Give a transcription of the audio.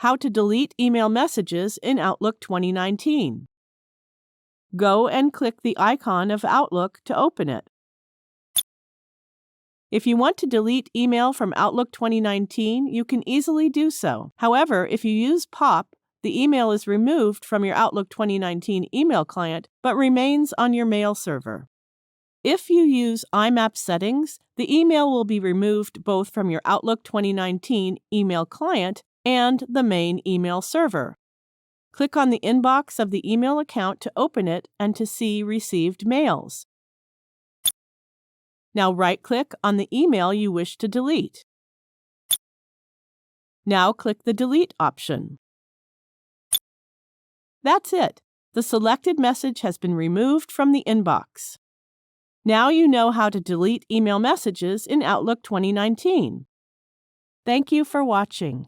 How to delete email messages in Outlook 2019. Go and click the icon of Outlook to open it. If you want to delete email from Outlook 2019, you can easily do so. However, if you use POP, the email is removed from your Outlook 2019 email client but remains on your mail server. If you use IMAP settings, the email will be removed both from your Outlook 2019 email client and the main email server. Click on the inbox of the email account to open it and to see received mails. Now right-click on the email you wish to delete. Now click the Delete option. That's it. The selected message has been removed from the inbox. Now you know how to delete email messages in Outlook 2019. Thank you for watching.